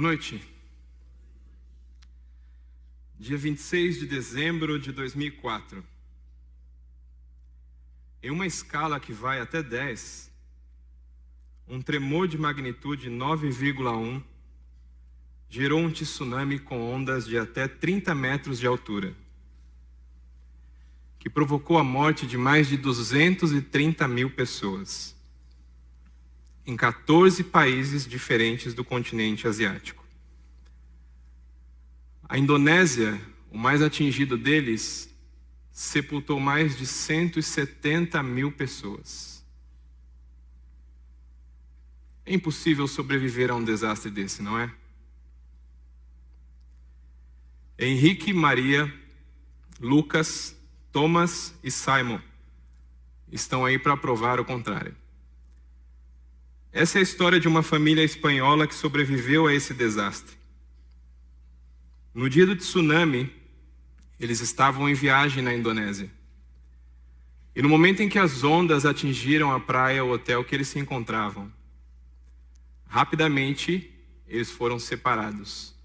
Boa noite. Dia 26 de dezembro de 2004. Em uma escala que vai até 10, um tremor de magnitude 9,1 gerou um tsunami com ondas de até 30 metros de altura, que provocou a morte de mais de 230 mil pessoas, em 14 países diferentes do continente asiático. A Indonésia, o mais atingido deles, sepultou mais de 170 mil pessoas. É impossível sobreviver a um desastre desse, não é? Henrique, Maria, Lucas, Thomas e Simon estão aí para provar o contrário. Essa é a história de uma família espanhola que sobreviveu a esse desastre. No dia do tsunami, eles estavam em viagem na Indonésia. E no momento em que as ondas atingiram a praia, o hotel que eles se encontravam, rapidamente eles foram separados.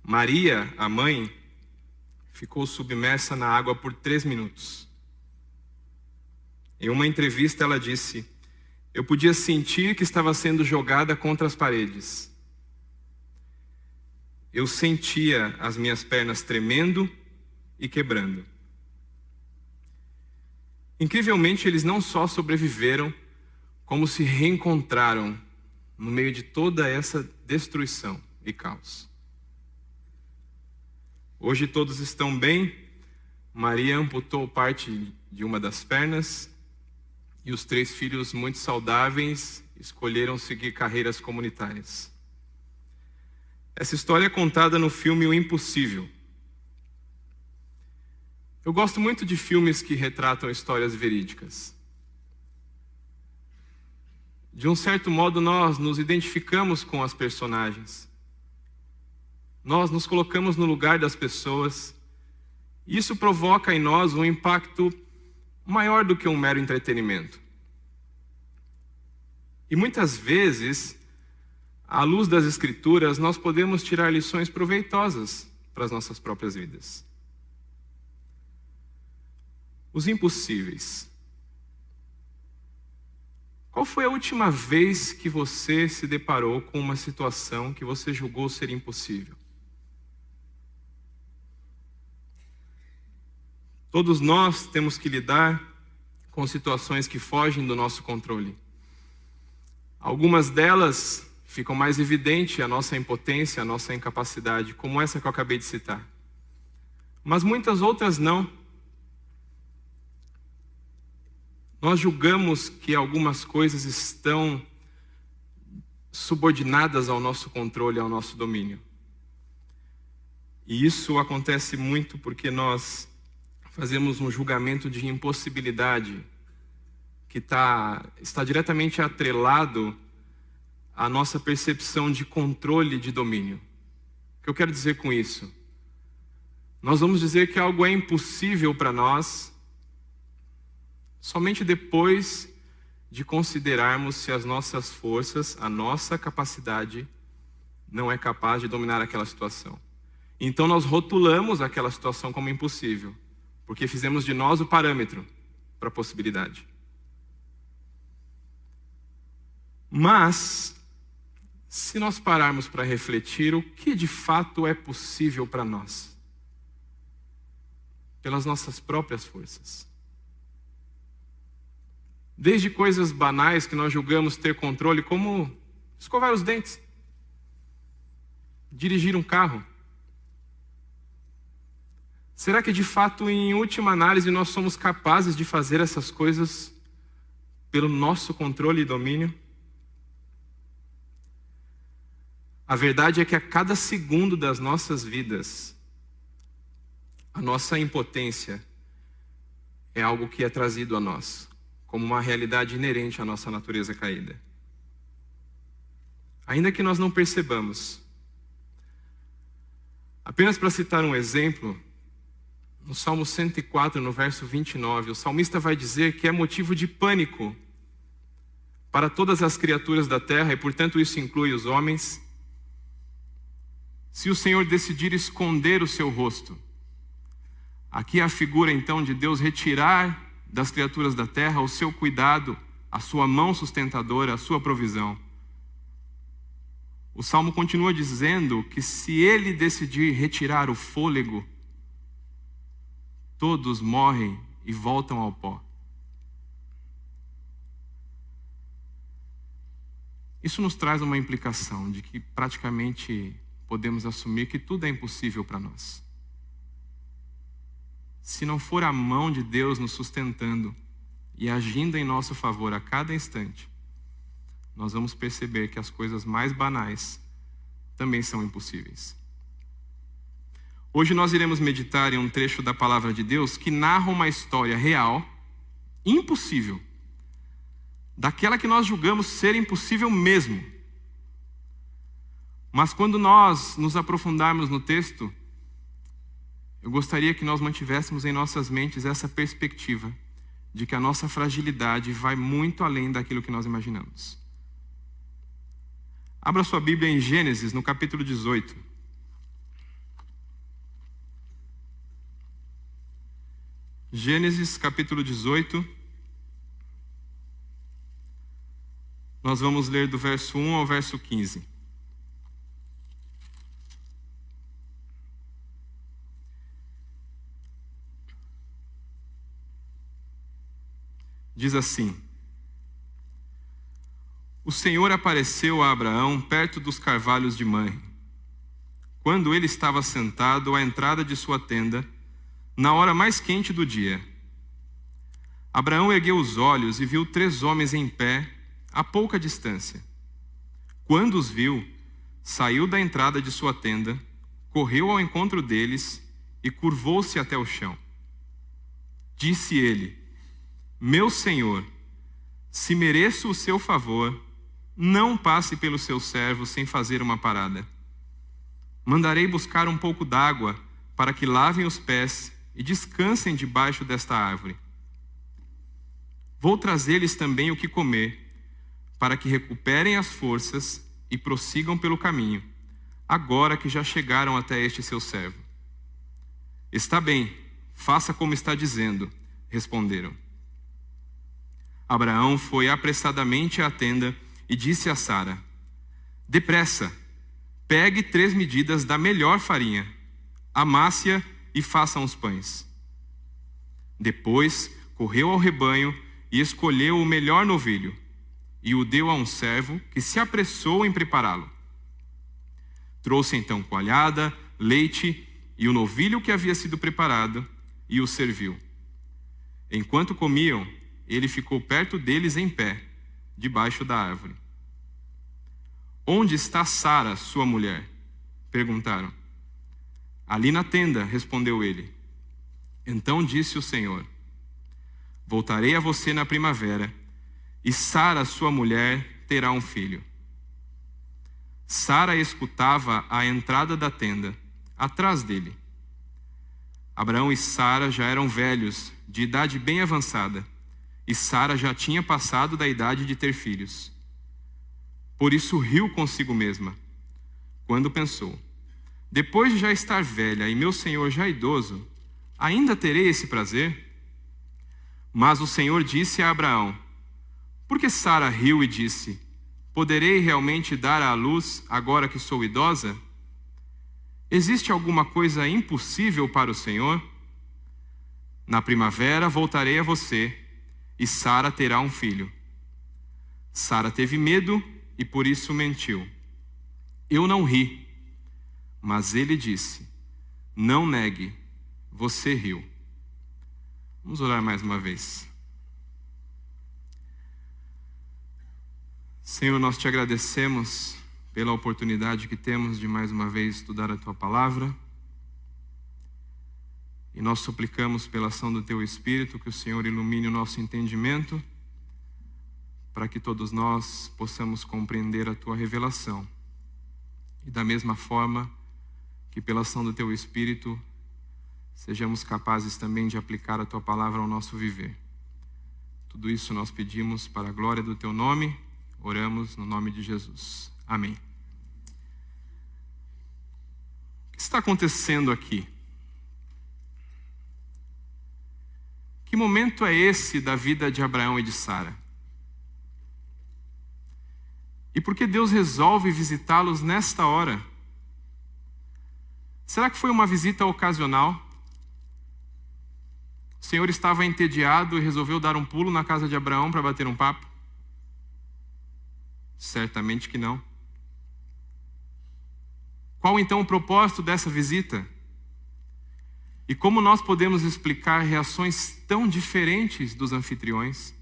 Maria, a mãe, ficou submersa na água por 3 minutos. Em uma entrevista ela disse: "Eu podia sentir que estava sendo jogada contra as paredes. Eu sentia as minhas pernas tremendo e quebrando." Incrivelmente, eles não só sobreviveram, como se reencontraram no meio de toda essa destruição e caos. Hoje todos estão bem. Maria amputou parte de uma das pernas e os 3 filhos, muito saudáveis, escolheram seguir carreiras comunitárias. Essa história é contada no filme O Impossível. Eu gosto muito de filmes que retratam histórias verídicas. De um certo modo, nós nos identificamos com as personagens. Nós nos colocamos no lugar das pessoas. E isso provoca em nós um impacto maior do que um mero entretenimento. E muitas vezes, à luz das Escrituras, nós podemos tirar lições proveitosas para as nossas próprias vidas. Os impossíveis. Qual foi a última vez que você se deparou com uma situação que você julgou ser impossível? Todos nós temos que lidar com situações que fogem do nosso controle. Algumas delas ficam mais evidente a nossa impotência, a nossa incapacidade, como essa que eu acabei de citar. Mas muitas outras não. Nós julgamos que algumas coisas estão subordinadas ao nosso controle, ao nosso domínio. E isso acontece muito porque nós fazemos um julgamento de impossibilidade que está diretamente atrelado à nossa percepção de controle e de domínio. O que eu quero dizer com isso? Nós vamos dizer que algo é impossível para nós somente depois de considerarmos se as nossas forças, a nossa capacidade, não é capaz de dominar aquela situação. Então nós rotulamos aquela situação como impossível, porque fizemos de nós o parâmetro para a possibilidade. Mas, se nós pararmos para refletir, o que de fato é possível para nós? Pelas nossas próprias forças. Desde coisas banais que nós julgamos ter controle, como escovar os dentes, dirigir um carro. Será que de fato, em última análise, nós somos capazes de fazer essas coisas pelo nosso controle e domínio? A verdade é que a cada segundo das nossas vidas, a nossa impotência é algo que é trazido a nós, como uma realidade inerente à nossa natureza caída. Ainda que nós não percebamos. Apenas para citar um exemplo, no Salmo 104, no verso 29, o salmista vai dizer que é motivo de pânico para todas as criaturas da terra, e portanto isso inclui os homens, se o Senhor decidir esconder o seu rosto. Aqui é a figura então de Deus retirar das criaturas da terra o seu cuidado, a sua mão sustentadora, a sua provisão. O Salmo continua dizendo que se ele decidir retirar o fôlego, todos morrem e voltam ao pó. Isso nos traz uma implicação de que praticamente podemos assumir que tudo é impossível para nós. Se não for a mão de Deus nos sustentando e agindo em nosso favor a cada instante, nós vamos perceber que as coisas mais banais também são impossíveis. Hoje nós iremos meditar em um trecho da palavra de Deus que narra uma história real, impossível, daquela que nós julgamos ser impossível mesmo. Mas quando nós nos aprofundarmos no texto, eu gostaria que nós mantivéssemos em nossas mentes essa perspectiva de que a nossa fragilidade vai muito além daquilo que nós imaginamos. Abra sua Bíblia em Gênesis, no capítulo 18. Gênesis, capítulo 18. Nós vamos ler do verso 1 ao verso 15. Diz assim: O Senhor apareceu a Abraão perto dos carvalhos de Manre, quando ele estava sentado à entrada de sua tenda, na hora mais quente do dia. Abraão ergueu os olhos e viu 3 homens em pé, a pouca distância. Quando os viu, saiu da entrada de sua tenda, correu ao encontro deles e curvou-se até o chão. Disse ele: Meu Senhor, se mereço o seu favor, não passe pelo seu servo sem fazer uma parada. Mandarei buscar um pouco d'água para que lavem os pés e descansem debaixo desta árvore. Vou trazer-lhes também o que comer, para que recuperem as forças e prossigam pelo caminho, agora que já chegaram até este seu servo. Está bem, faça como está dizendo, responderam. Abraão foi apressadamente à tenda e disse a Sara: Depressa, pegue 3 medidas da melhor farinha, amasse-a e faça uns pães. Depois correu ao rebanho e escolheu o melhor novilho, e o deu a um servo que se apressou em prepará-lo. Trouxe então coalhada, leite e o novilho que havia sido preparado, e o serviu. Enquanto comiam, ele ficou perto deles em pé, debaixo da árvore. Onde está Sara, sua mulher? Perguntaram. Ali na tenda, respondeu ele. Então disse o Senhor: Voltarei a você na primavera, e Sara, sua mulher, terá um filho. Sara escutava à entrada da tenda, atrás dele. Abraão e Sara já eram velhos, de idade bem avançada, e Sara já tinha passado da idade de ter filhos. Por isso riu consigo mesma, quando pensou: depois de já estar velha e meu senhor já idoso, ainda terei esse prazer? Mas o Senhor disse a Abraão: por que Sara riu e disse: poderei realmente dar à luz agora que sou idosa? Existe alguma coisa impossível para o Senhor? Na primavera voltarei a você, e Sara terá um filho. Sara teve medo e por isso mentiu. Eu não ri. Mas ele disse: não negue, você riu. Vamos orar mais uma vez. Senhor, nós te agradecemos pela oportunidade que temos de mais uma vez estudar a tua palavra. E nós suplicamos pela ação do teu Espírito que o Senhor ilumine o nosso entendimento, para que todos nós possamos compreender a tua revelação. E da mesma forma, que pela ação do teu Espírito, sejamos capazes também de aplicar a tua palavra ao nosso viver. Tudo isso nós pedimos para a glória do teu nome, oramos no nome de Jesus. Amém. que está acontecendo aqui? Que momento é esse da vida de Abraão e de Sara? E por que Deus resolve visitá-los nesta hora? Será que foi uma visita ocasional? O Senhor estava entediado e resolveu dar um pulo na casa de Abraão para bater um papo? Certamente que não. Qual então o propósito dessa visita? E como nós podemos explicar reações tão diferentes dos anfitriões?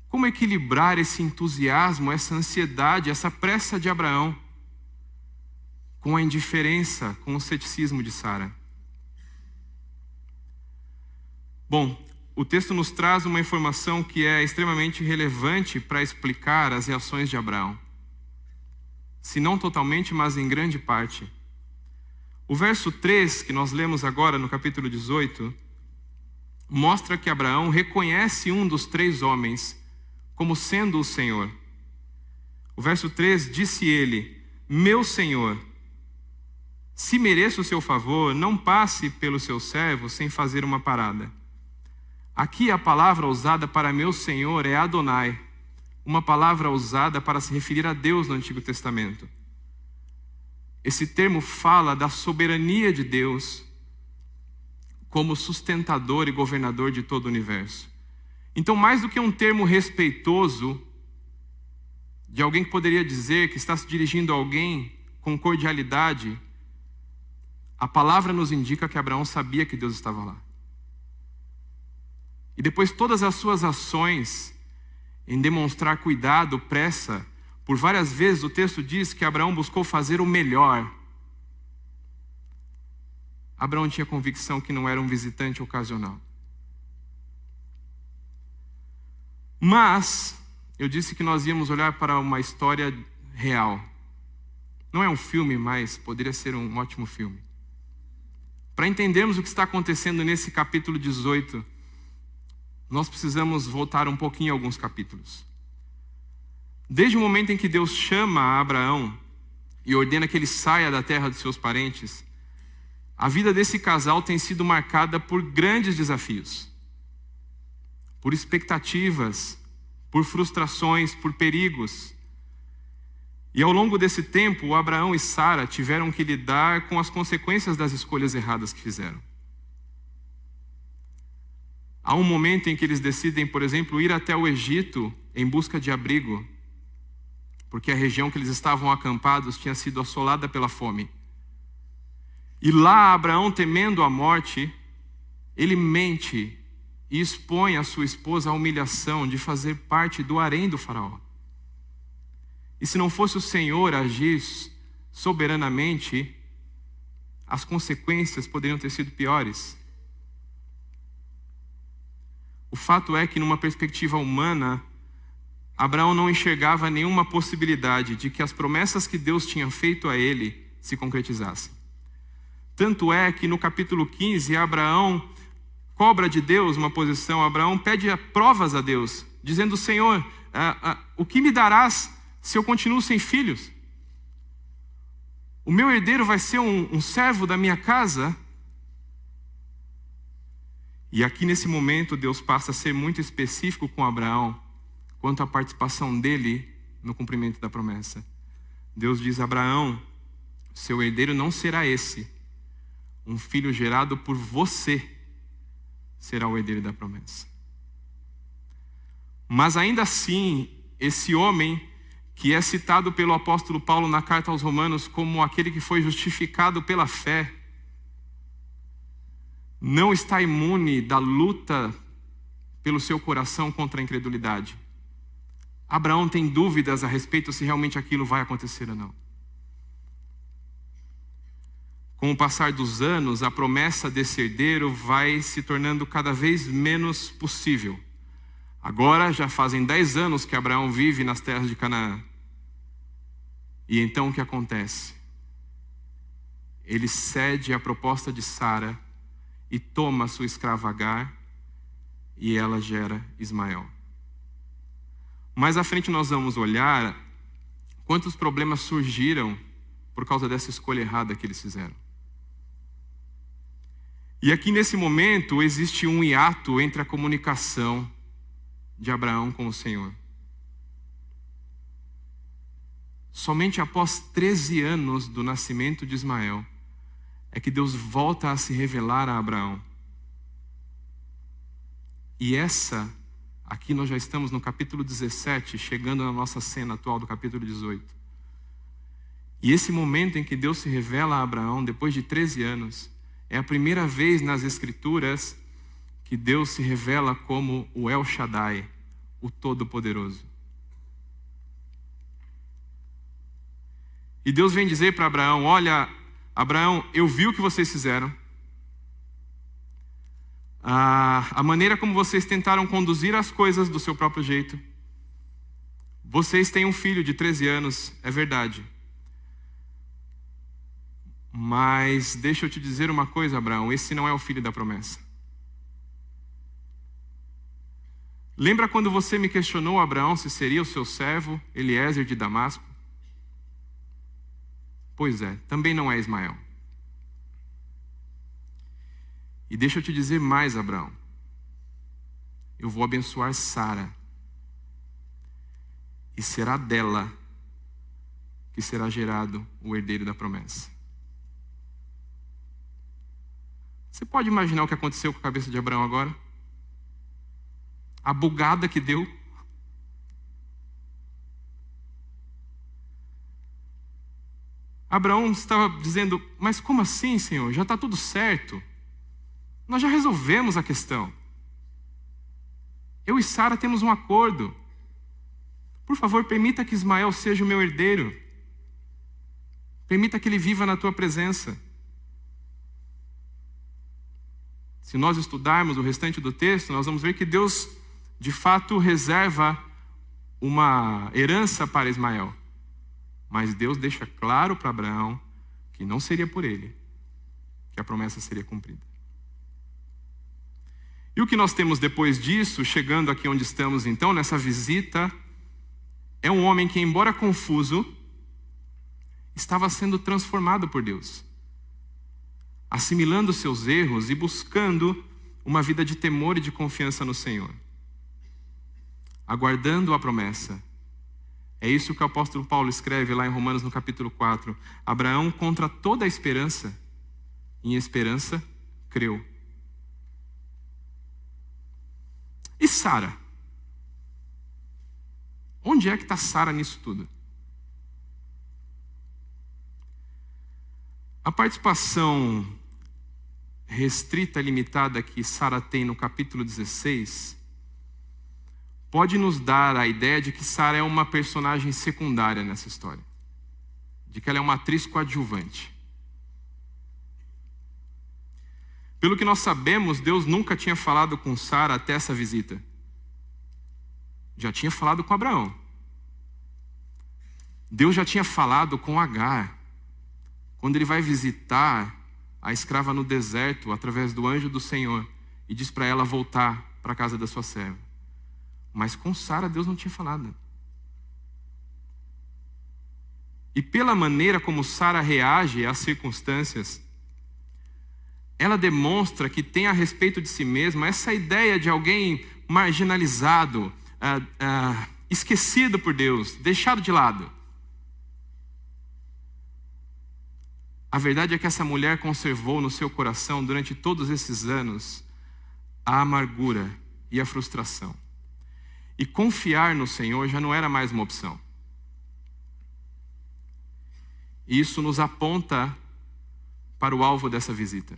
Como equilibrar esse entusiasmo, essa ansiedade, essa pressa de Abraão com a indiferença, com o ceticismo de Sara? Bom, o texto nos traz uma informação que é extremamente relevante para explicar as reações de Abraão. Se não totalmente, mas em grande parte. O verso 3, que nós lemos agora no capítulo 18, mostra que Abraão reconhece um dos 3 homens como sendo o Senhor. O verso 3, disse ele: meu Senhor, se mereço o seu favor, não passe pelo seu servo sem fazer uma parada. Aqui a palavra usada para meu Senhor é Adonai, uma palavra usada para se referir a Deus no Antigo Testamento. Esse termo fala da soberania de Deus como sustentador e governador de todo o universo. Então, mais do que um termo respeitoso, de alguém que poderia dizer que está se dirigindo a alguém com cordialidade, a palavra nos indica que Abraão sabia que Deus estava lá. E depois todas as suas ações em demonstrar cuidado, pressa, por várias vezes o texto diz que Abraão buscou fazer o melhor. Abraão tinha convicção que não era um visitante ocasional. Mas eu disse que nós íamos olhar para uma história real. Não é um filme, mas poderia ser um ótimo filme. Para entendermos o que está acontecendo nesse capítulo 18, nós precisamos voltar um pouquinho a alguns capítulos. Desde o momento em que Deus chama Abraão e ordena que ele saia da terra dos seus parentes, a vida desse casal tem sido marcada por grandes desafios, por expectativas, por frustrações, por perigos. E ao longo desse tempo, Abraão e Sara tiveram que lidar com as consequências das escolhas erradas que fizeram. Há um momento em que eles decidem, por exemplo, ir até o Egito em busca de abrigo, porque a região que eles estavam acampados tinha sido assolada pela fome. E lá, Abraão, temendo a morte, ele mente e expõe a sua esposa à humilhação de fazer parte do harém do faraó. E se não fosse o Senhor agir soberanamente, as consequências poderiam ter sido piores. O fato é que, numa perspectiva humana, Abraão não enxergava nenhuma possibilidade de que as promessas que Deus tinha feito a ele se concretizassem. Tanto é que no capítulo 15, Abraão cobra de Deus uma posição. Abraão pede provas a Deus, dizendo: Senhor, o que me darás se eu continuo sem filhos? O meu herdeiro vai ser um servo da minha casa? E aqui nesse momento Deus passa a ser muito específico com Abraão quanto à participação dele no cumprimento da promessa. Deus diz: Abraão, seu herdeiro não será esse. Um filho gerado por você será o herdeiro da promessa. Mas ainda assim, esse homem que é citado pelo apóstolo Paulo na carta aos Romanos como aquele que foi justificado pela fé, não está imune da luta pelo seu coração contra a incredulidade. Abraão tem dúvidas a respeito se realmente aquilo vai acontecer ou não. Com o passar dos anos, a promessa desse herdeiro vai se tornando cada vez menos possível. Agora já fazem 10 anos que Abraão vive nas terras de Canaã. E então o que acontece? Ele cede à proposta de Sara e toma sua escrava Agar, e ela gera Ismael. Mais à frente nós vamos olhar quantos problemas surgiram por causa dessa escolha errada que eles fizeram. E aqui nesse momento existe um hiato entre a comunicação de Abraão com o Senhor. Somente após 13 anos do nascimento de Ismael é que Deus volta a se revelar a Abraão. E aqui nós já estamos no capítulo 17, chegando na nossa cena atual do capítulo 18. E esse momento em que Deus se revela a Abraão, depois de 13 anos, é a primeira vez nas Escrituras que Deus se revela como o El Shaddai, o Todo-Poderoso. E Deus vem dizer para Abraão: olha, Abraão, eu vi o que vocês fizeram. A maneira como vocês tentaram conduzir as coisas do seu próprio jeito. Vocês têm um filho de 13 anos, é verdade. Mas deixa eu te dizer uma coisa, Abraão, esse não é o filho da promessa. Lembra quando você me questionou, Abraão, se seria o seu servo, Eliezer de Damasco? Pois é, também não é Ismael. E deixa eu te dizer mais, Abraão. Eu vou abençoar Sara. E será dela que será gerado o herdeiro da promessa. Você pode imaginar o que aconteceu com a cabeça de Abraão agora? A bugada que deu. Abraão estava dizendo: mas como assim, Senhor? Já está tudo certo. Nós já resolvemos a questão. Eu e Sara temos um acordo. Por favor, permita que Ismael seja o meu herdeiro. Permita que ele viva na tua presença. Se nós estudarmos o restante do texto, nós vamos ver que Deus, de fato, reserva uma herança para Ismael. Mas Deus deixa claro para Abraão que não seria por ele que a promessa seria cumprida. E o que nós temos depois disso, chegando aqui onde estamos então, nessa visita, é um homem que, embora confuso, estava sendo transformado por Deus, assimilando seus erros e buscando uma vida de temor e de confiança no Senhor, aguardando a promessa. É isso que o apóstolo Paulo escreve lá em Romanos no capítulo 4. Abraão, contra toda a esperança, em esperança, creu. E Sara? Onde é que está Sara nisso tudo? A participação restrita e limitada que Sara tem no capítulo 16 pode nos dar a ideia de que Sara é uma personagem secundária nessa história, de que ela é uma atriz coadjuvante. Pelo que nós sabemos, Deus nunca tinha falado com Sara até essa visita. Já tinha falado com Abraão. Deus já tinha falado com Agar, quando ele vai visitar a escrava no deserto através do anjo do Senhor e diz para ela voltar para a casa da sua serva. Mas com Sara Deus não tinha falado. E pela maneira como Sara reage às circunstâncias, ela demonstra que tem a respeito de si mesma essa ideia de alguém marginalizado, esquecido por Deus, deixado de lado. A verdade é que essa mulher conservou no seu coração, durante todos esses anos, a amargura e a frustração. E confiar no Senhor já não era mais uma opção. E isso nos aponta para o alvo dessa visita.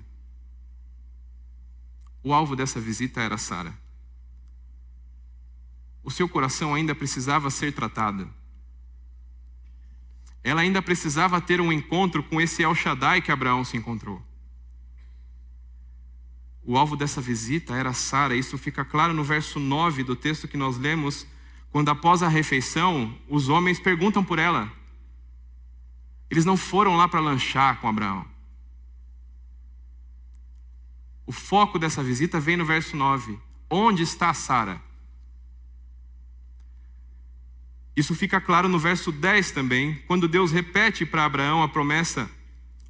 O alvo dessa visita era Sara. O seu coração ainda precisava ser tratado. Ela ainda precisava ter um encontro com esse El Shaddai que Abraão se encontrou. O alvo dessa visita era Sara. Isso fica claro no verso 9 do texto que nós lemos, quando após a refeição, os homens perguntam por ela. Eles não foram lá para lanchar com Abraão. O foco dessa visita vem no verso 9. Onde está Sara? Isso fica claro no verso 10 também, quando Deus repete para Abraão a promessa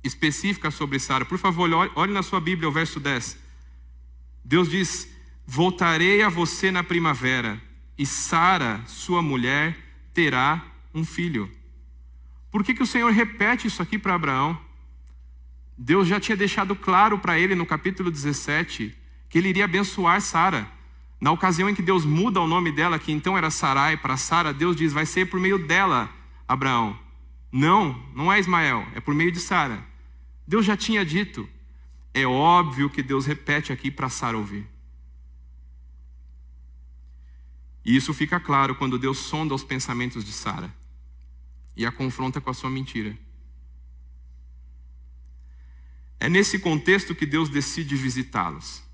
específica sobre Sara. Por favor, olhe na sua Bíblia o verso 10. Deus diz: voltarei a você na primavera, e Sara, sua mulher, terá um filho. Por que o Senhor repete isso aqui para Abraão? Deus já tinha deixado claro para ele no capítulo 17 que ele iria abençoar Sara. Na ocasião em que Deus muda o nome dela, que então era Sarai, para Sara, Deus diz: vai ser por meio dela, Abraão. Não é Ismael, é por meio de Sara. Deus já tinha dito. É óbvio que Deus repete aqui para Sara ouvir. E isso fica claro quando Deus sonda os pensamentos de Sara e a confronta com a sua mentira. É nesse contexto que Deus decide visitá-los.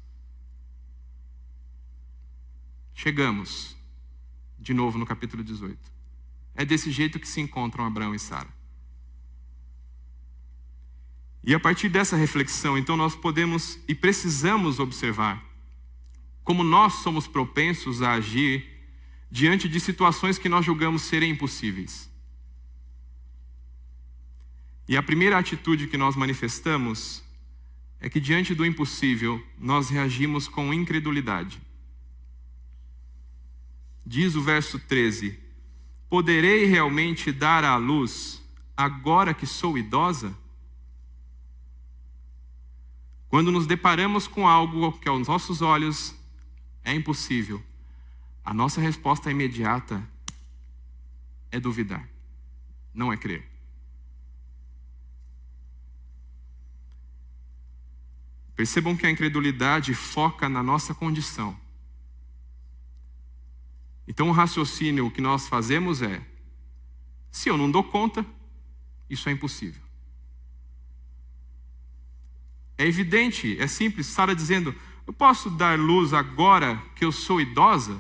Chegamos de novo no capítulo 18. É desse jeito que se encontram Abraão e Sara. E a partir dessa reflexão, então, nós podemos e precisamos observar como nós somos propensos a agir diante de situações que nós julgamos serem impossíveis. E a primeira atitude que nós manifestamos é que diante do impossível, nós reagimos com incredulidade. Diz o verso 13: poderei realmente dar à luz agora que sou idosa? Quando nos deparamos com algo que aos nossos olhos é impossível, a nossa resposta imediata é duvidar, não é crer. Percebam que a incredulidade foca na nossa condição. Então o raciocínio que nós fazemos é: se eu não dou conta, isso é impossível. É evidente, é simples, Sara dizendo: eu posso dar luz agora que eu sou idosa?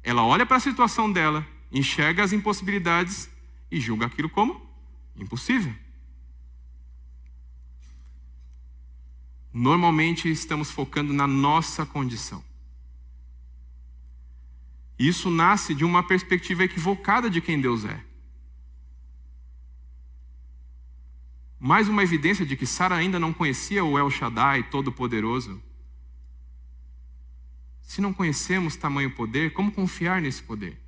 Ela olha para a situação dela, enxerga as impossibilidades e julga aquilo como impossível. Normalmente estamos focando na nossa condição. Isso nasce de uma perspectiva equivocada de quem Deus é. Mais uma evidência de que Sara ainda não conhecia o El Shaddai, Todo-Poderoso. Se não conhecemos tamanho poder, como confiar nesse poder?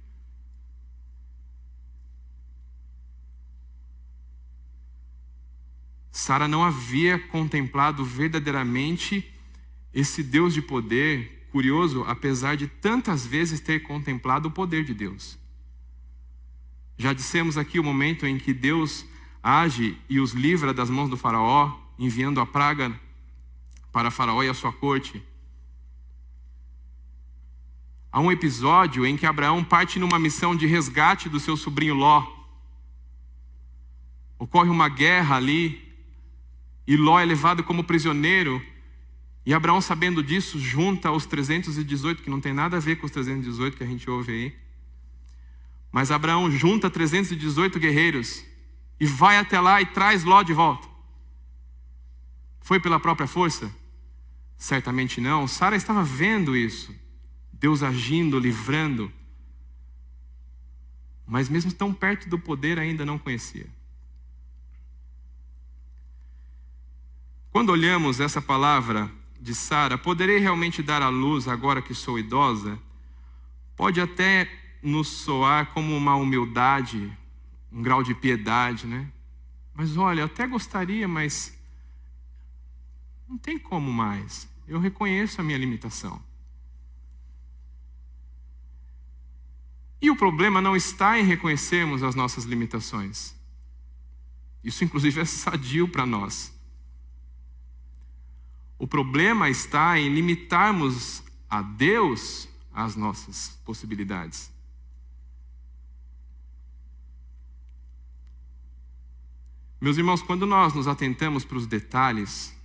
Sara não havia contemplado verdadeiramente esse Deus de poder, curioso, apesar de tantas vezes ter contemplado o poder de Deus. Já dissemos aqui o momento em que Deus age e os livra das mãos do faraó, enviando a praga para faraó e a sua corte. Há um episódio em que Abraão parte numa missão de resgate do seu sobrinho Ló. Ocorre uma guerra ali, e Ló é levado como prisioneiro, e Abraão, sabendo disso, junta os 318, que não tem nada a ver com os 318 que a gente ouve aí. Mas Abraão junta 318 guerreiros, e vai até lá e traz Ló de volta. Foi pela própria força? Certamente não. Sara estava vendo isso. Deus agindo, livrando. Mas mesmo tão perto do poder ainda não conhecia. Quando olhamos essa palavra de Sara, poderei realmente dar à luz agora que sou idosa? Pode até nos soar como uma humildade, um grau de piedade, né? Mas olha, eu até gostaria, mas não tem como mais. Eu reconheço a minha limitação. E o problema não está em reconhecermos as nossas limitações. Isso, inclusive, é sadio para nós. O problema está em limitarmos a Deus as nossas possibilidades. Meus irmãos, quando nós nos atentamos para os detalhes,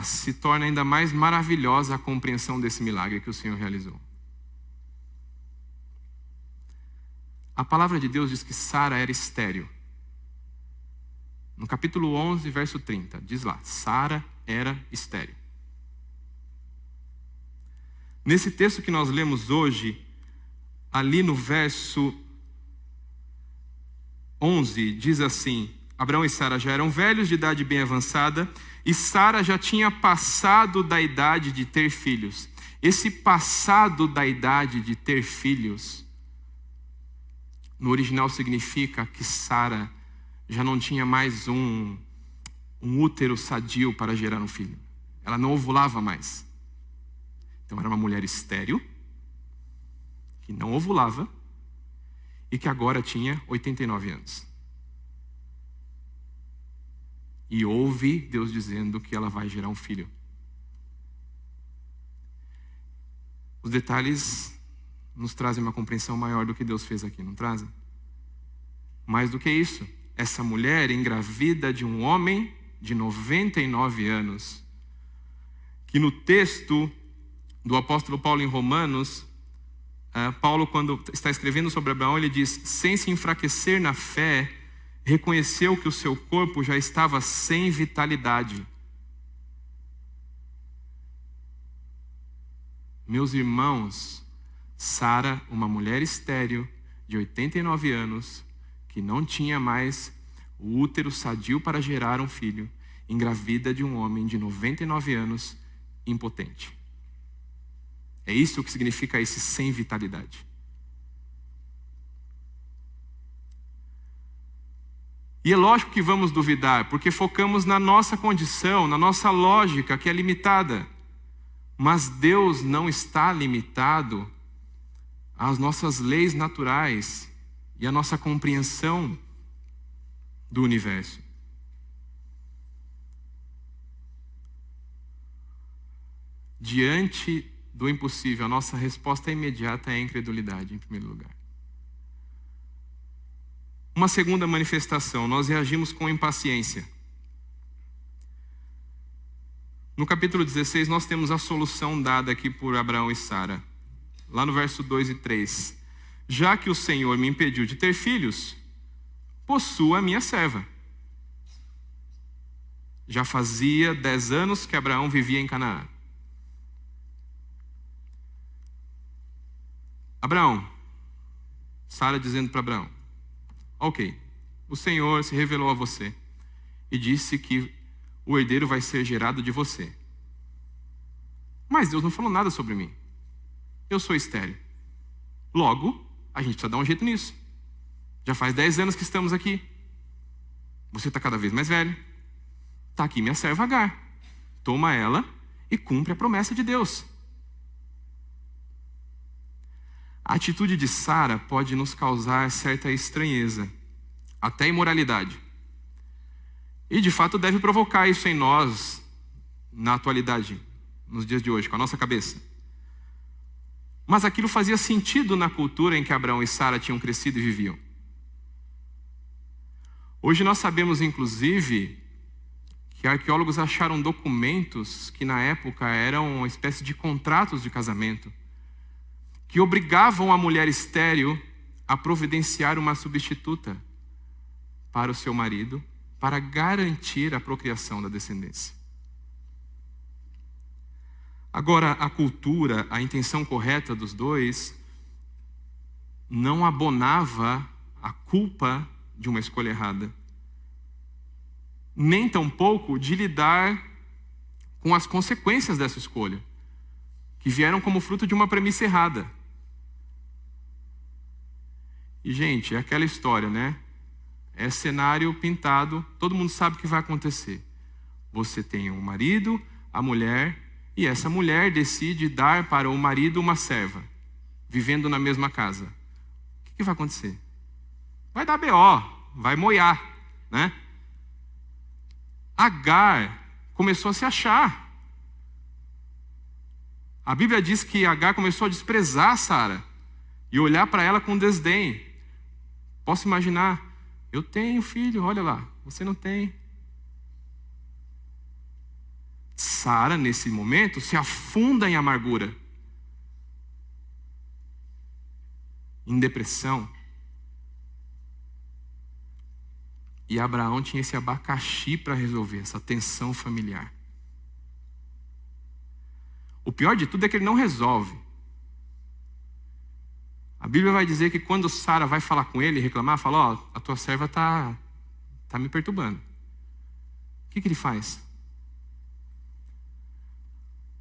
se torna ainda mais maravilhosa a compreensão desse milagre que o Senhor realizou. A palavra de Deus diz que Sara era estéril. No capítulo 11, verso 30, diz lá: Sara era estéril. Nesse texto que nós lemos hoje, ali no verso 11, diz assim: Abraão e Sara já eram velhos, de idade bem avançada, e Sara já tinha passado da idade de ter filhos. Esse passado da idade de ter filhos, no original significa que Sara já não tinha mais um útero sadio para gerar um filho. Ela não ovulava mais. Então era uma mulher estéril, que não ovulava, e que agora tinha 89 anos. E ouve Deus dizendo que ela vai gerar um filho. Os detalhes nos trazem uma compreensão maior do que Deus fez aqui, não trazem? Mais do que isso, essa mulher engravida de um homem de 99 anos, que no texto do apóstolo Paulo em Romanos, Paulo, quando está escrevendo sobre Abraão, ele diz: sem se enfraquecer na fé, reconheceu que o seu corpo já estava sem vitalidade. Meus irmãos, Sara, uma mulher estéril de 89 anos, que não tinha mais o útero sadio para gerar um filho, engravida de um homem de 99 anos, impotente. É isso que significa esse sem vitalidade. E é lógico que vamos duvidar, porque focamos na nossa condição, na nossa lógica, que é limitada. Mas Deus não está limitado às nossas leis naturais e à nossa compreensão do universo. Diante do impossível, a nossa resposta imediata é a incredulidade, em primeiro lugar. Uma segunda manifestação, nós reagimos com impaciência. No capítulo 16, nós temos a solução dada aqui por Abraão e Sara. Lá no verso 2 e 3. Já que o Senhor me impediu de ter filhos, possua a minha serva. Já fazia 10 anos que Abraão vivia em Canaã. Abraão, Sara dizendo para Abraão: ok, o Senhor se revelou a você e disse que o herdeiro vai ser gerado de você. Mas Deus não falou nada sobre mim. Eu sou estéril. Logo, a gente precisa dar um jeito nisso. Já faz 10 anos que estamos aqui. Você está cada vez mais velho. Está aqui minha serva Agar. Toma ela e cumpre a promessa de Deus. A atitude de Sara pode nos causar certa estranheza, até imoralidade. E de fato deve provocar isso em nós, na atualidade, nos dias de hoje, com a nossa cabeça. Mas aquilo fazia sentido na cultura em que Abraão e Sara tinham crescido e viviam. Hoje nós sabemos, inclusive, que arqueólogos acharam documentos que na época eram uma espécie de contratos de casamento, que obrigavam a mulher estéril a providenciar uma substituta para o seu marido, para garantir a procriação da descendência. Agora, a cultura, a intenção correta dos dois, não abonava a culpa de uma escolha errada, nem tampouco de lidar com as consequências dessa escolha, que vieram como fruto de uma premissa errada. E, gente, é aquela história, né? É cenário pintado, todo mundo sabe o que vai acontecer. Você tem um marido, a mulher, e essa mulher decide dar para o marido uma serva, vivendo na mesma casa. O que vai acontecer? Vai dar BO, vai moiar, né? Agar começou a se achar. A Bíblia diz que Agar começou a desprezar Sara e olhar para ela com desdém. Posso imaginar? Eu tenho filho, olha lá, você não tem. Sara, nesse momento, se afunda em amargura, em depressão. E Abraão tinha esse abacaxi para resolver, essa tensão familiar. O pior de tudo é que ele não resolve. A Bíblia vai dizer que quando Sara vai falar com ele, reclamar, fala, a tua serva tá me perturbando. O que ele faz?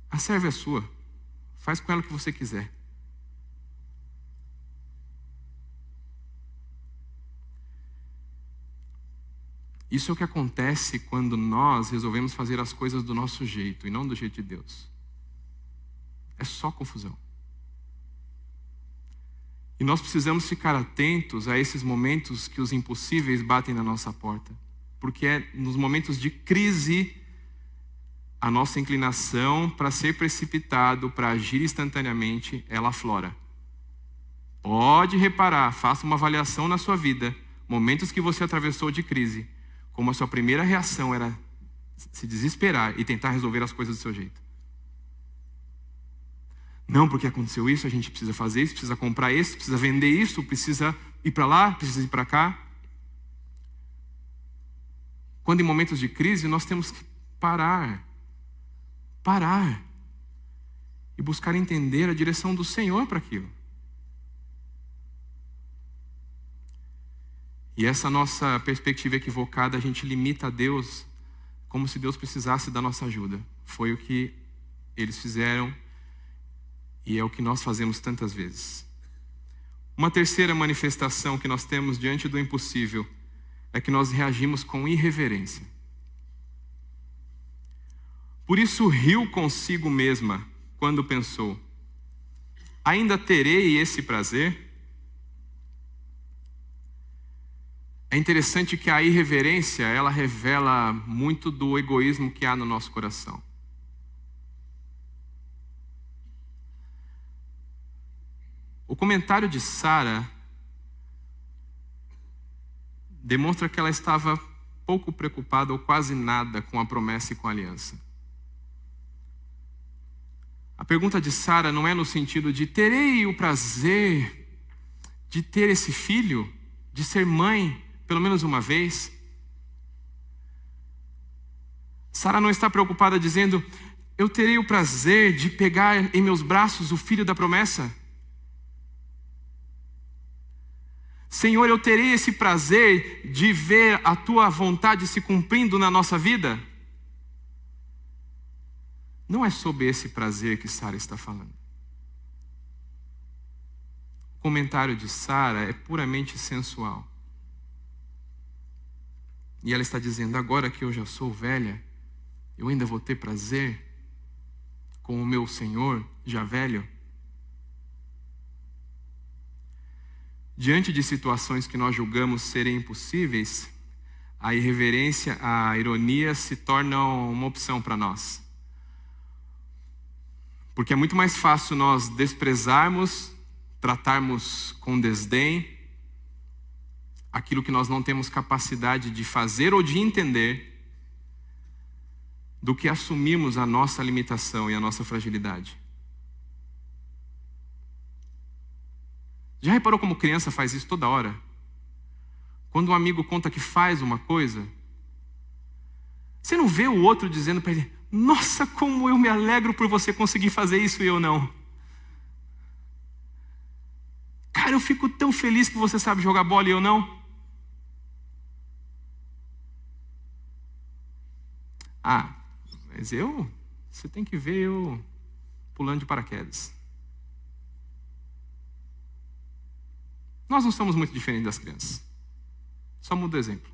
A serva é sua. Faz com ela o que você quiser. Isso é o que acontece quando nós resolvemos fazer as coisas do nosso jeito e não do jeito de Deus. É só confusão. E nós precisamos ficar atentos a esses momentos que os impossíveis batem na nossa porta. Porque é nos momentos de crise a nossa inclinação para ser precipitado, para agir instantaneamente, ela aflora. Pode reparar, faça uma avaliação na sua vida, momentos que você atravessou de crise, como a sua primeira reação era se desesperar e tentar resolver as coisas do seu jeito. Não, porque aconteceu isso, a gente precisa fazer isso, precisa comprar isso, precisa vender isso, precisa ir para lá, precisa ir para cá. Quando em momentos de crise, nós temos que parar e buscar entender a direção do Senhor para aquilo. E essa nossa perspectiva equivocada, a gente limita a Deus como se Deus precisasse da nossa ajuda. Foi o que eles fizeram e é o que nós fazemos tantas vezes. Uma terceira manifestação que nós temos diante do impossível é que nós reagimos com irreverência. Por isso riu consigo mesma quando pensou: ainda terei esse prazer? É interessante que a irreverência, ela revela muito do egoísmo que há no nosso coração. O comentário de Sara demonstra que ela estava pouco preocupada ou quase nada com a promessa e com a aliança. A pergunta de Sara não é no sentido de terei o prazer de ter esse filho, de ser mãe pelo menos uma vez. Sara não está preocupada dizendo: eu terei o prazer de pegar em meus braços o filho da promessa. Senhor, eu terei esse prazer de ver a tua vontade se cumprindo na nossa vida. Não é sobre esse prazer que Sara está falando. O comentário de Sara é puramente sensual. E ela está dizendo: agora que eu já sou velha, eu ainda vou ter prazer com o meu Senhor já velho? Diante de situações que nós julgamos serem impossíveis, a irreverência, a ironia se tornam uma opção para nós. Porque é muito mais fácil nós desprezarmos, tratarmos com desdém aquilo que nós não temos capacidade de fazer ou de entender, do que assumirmos a nossa limitação e a nossa fragilidade. Já reparou como criança faz isso toda hora? Quando um amigo conta que faz uma coisa, você não vê o outro dizendo para ele: nossa, como eu me alegro por você conseguir fazer isso e eu não. Cara, eu fico tão feliz que você sabe jogar bola e eu não. Ah, mas você tem que ver eu pulando de paraquedas. Nós não somos muito diferentes das crianças. Só muda o exemplo.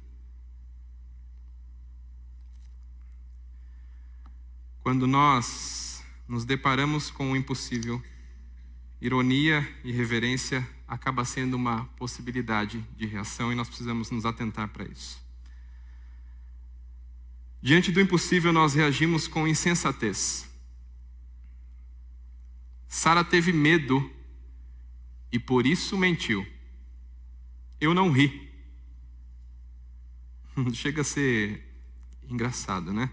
Quando nós nos deparamos com o impossível, ironia e reverência acaba sendo uma possibilidade de reação e nós precisamos nos atentar para isso. Diante do impossível, nós reagimos com insensatez. Sara teve medo e por isso mentiu. Eu não ri. Chega a ser engraçado, né?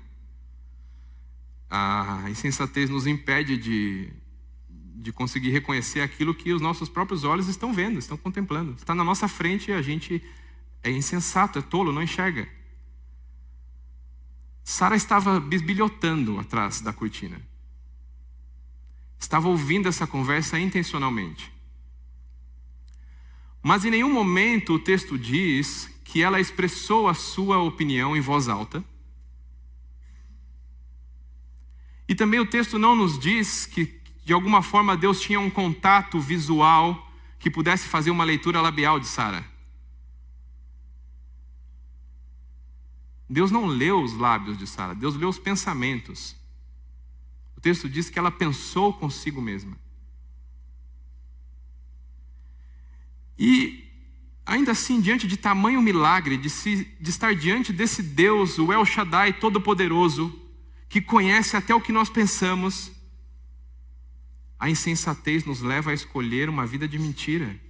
A insensatez nos impede de conseguir reconhecer aquilo que os nossos próprios olhos estão vendo, estão contemplando. Está na nossa frente e a gente é insensato, é tolo, não enxerga. Sara estava bisbilhotando atrás da cortina. Estava ouvindo essa conversa intencionalmente. Mas em nenhum momento o texto diz que ela expressou a sua opinião em voz alta. E também o texto não nos diz que, de alguma forma, Deus tinha um contato visual que pudesse fazer uma leitura labial de Sara. Deus não leu os lábios de Sara, Deus leu os pensamentos. O texto diz que ela pensou consigo mesma. E, ainda assim, diante de tamanho milagre, de estar diante desse Deus, o El Shaddai Todo-Poderoso, que conhece até o que nós pensamos, a insensatez nos leva a escolher uma vida de mentira.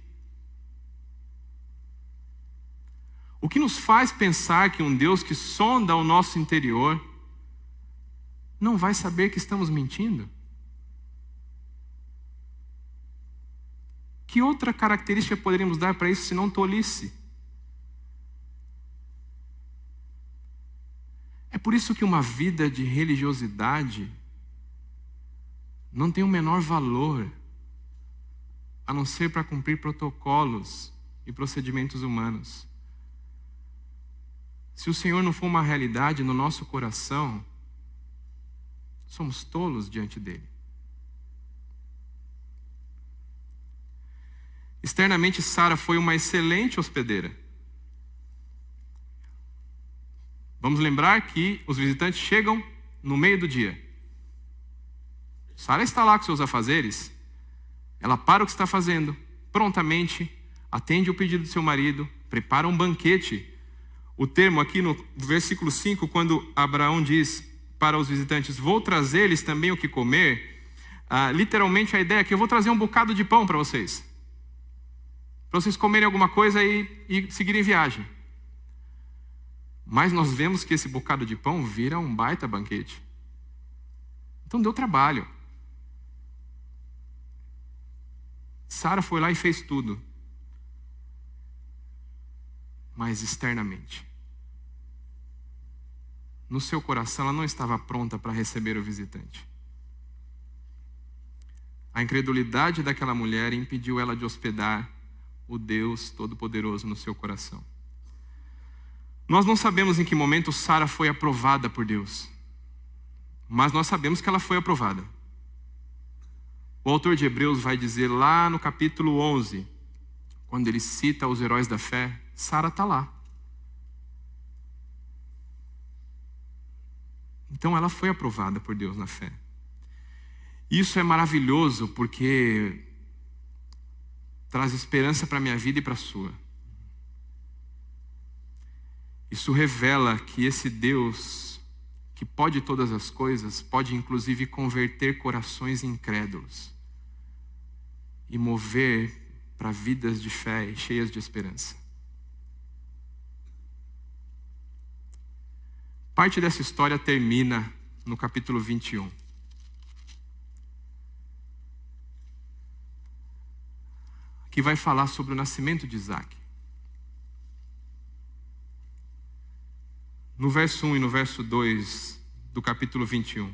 O que nos faz pensar que um Deus que sonda o nosso interior não vai saber que estamos mentindo? Que outra característica poderíamos dar para isso senão tolice? É por isso que uma vida de religiosidade não tem o menor valor, a não ser para cumprir protocolos e procedimentos humanos. Se o Senhor não for uma realidade no nosso coração, somos tolos diante dele. Externamente, Sara foi uma excelente hospedeira. Vamos lembrar que os visitantes chegam no meio do dia. Sara está lá com seus afazeres. Ela para o que está fazendo, prontamente atende o pedido do seu marido, prepara um banquete. O termo aqui no versículo 5, quando Abraão diz para os visitantes, vou trazer-lhes também o que comer, literalmente a ideia é que eu vou trazer um bocado de pão para vocês comerem alguma coisa e seguirem viagem. Mas nós vemos que esse bocado de pão vira um baita banquete. Então deu trabalho. Sara foi lá e fez tudo. Mas externamente, no seu coração, ela não estava pronta para receber o visitante. A incredulidade daquela mulher impediu ela de hospedar o Deus Todo-Poderoso no seu coração. Nós não sabemos em que momento Sara foi aprovada por Deus, mas nós sabemos que ela foi aprovada. O autor de Hebreus vai dizer lá no capítulo 11, quando ele cita os heróis da fé, Sara está lá. Então ela foi aprovada por Deus na fé. Isso é maravilhoso porque traz esperança para a minha vida e para a sua. Isso revela que esse Deus, que pode todas as coisas, pode inclusive converter corações incrédulos e mover para vidas de fé cheias de esperança. Parte dessa história termina no capítulo 21. Que vai falar sobre o nascimento de Isaac. No verso 1 e no verso 2 do capítulo 21,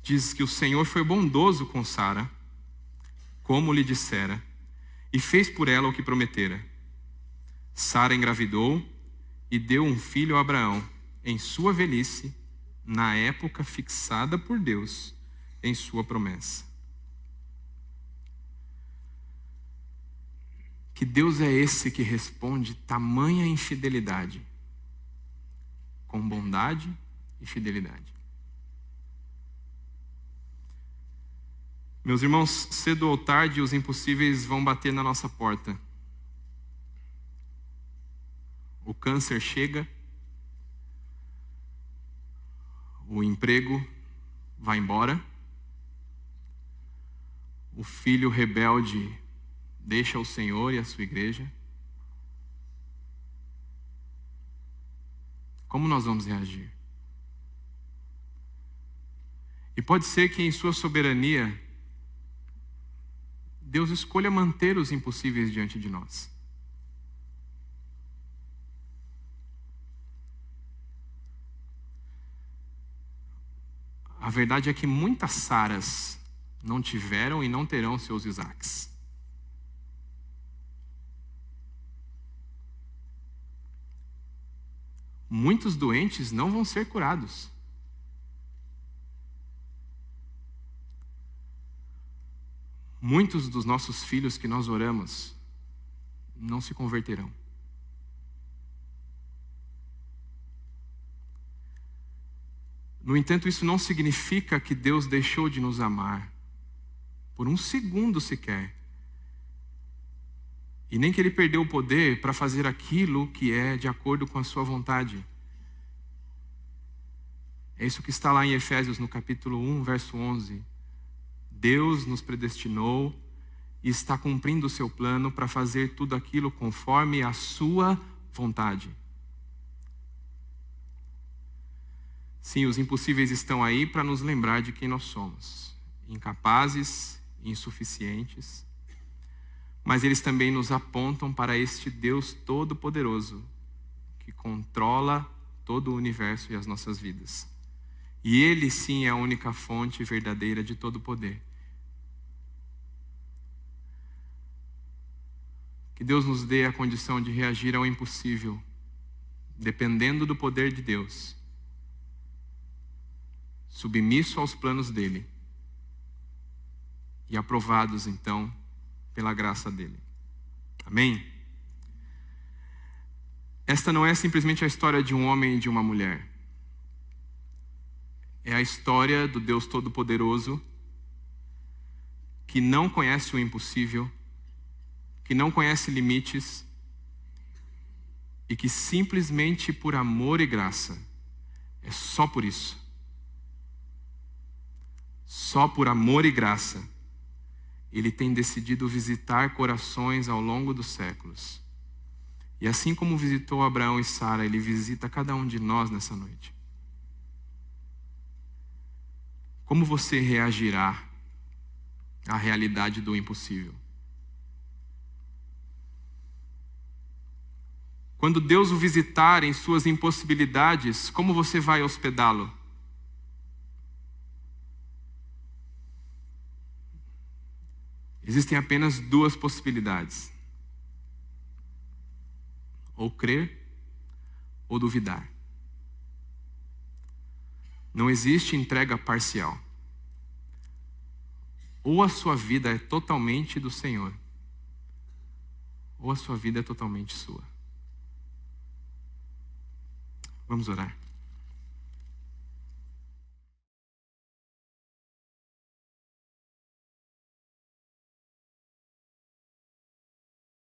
diz que o Senhor foi bondoso com Sara, como lhe dissera, e fez por ela o que prometera. Sara engravidou e deu um filho a Abraão, em sua velhice, na época fixada por Deus, em sua promessa. Que Deus é esse que responde tamanha infidelidade com bondade e fidelidade. Meus irmãos, cedo ou tarde os impossíveis vão bater na nossa porta. O câncer chega, o emprego vai embora, o filho rebelde deixa o Senhor e a sua igreja. Como nós vamos reagir? E pode ser que em sua soberania, Deus escolha manter os impossíveis diante de nós. A verdade é que muitas Saras não tiveram e não terão seus Isaques. muitos doentes não vão ser curados. Muitos dos nossos filhos que nós oramos não se converterão. No entanto, isso não significa que Deus deixou de nos amar, por um segundo sequer. E nem que Ele perdeu o poder para fazer aquilo que é de acordo com a sua vontade. É isso que está lá em Efésios, no capítulo 1, verso 11. Deus nos predestinou e está cumprindo o seu plano para fazer tudo aquilo conforme a sua vontade. Sim, os impossíveis estão aí para nos lembrar de quem nós somos. Incapazes, insuficientes. Mas eles também nos apontam para este Deus Todo-Poderoso, que controla todo o universo e as nossas vidas. E Ele sim é a única fonte verdadeira de todo poder. Que Deus nos dê a condição de reagir ao impossível, dependendo do poder de Deus, submisso aos planos dEle e aprovados então pela graça dEle. Amém? Esta não é simplesmente a história de um homem e de uma mulher. É a história do Deus Todo-Poderoso que não conhece o impossível, que não conhece limites e que simplesmente por amor e graça, é só por isso, só por amor e graça, Ele tem decidido visitar corações ao longo dos séculos. E assim como visitou Abraão e Sara, Ele visita cada um de nós nessa noite. Como você reagirá à realidade do impossível? Quando Deus o visitar em suas impossibilidades, como você vai hospedá-lo? Existem apenas duas possibilidades: ou crer ou duvidar. Não existe entrega parcial. Ou a sua vida é totalmente do Senhor, ou a sua vida é totalmente sua. Vamos orar.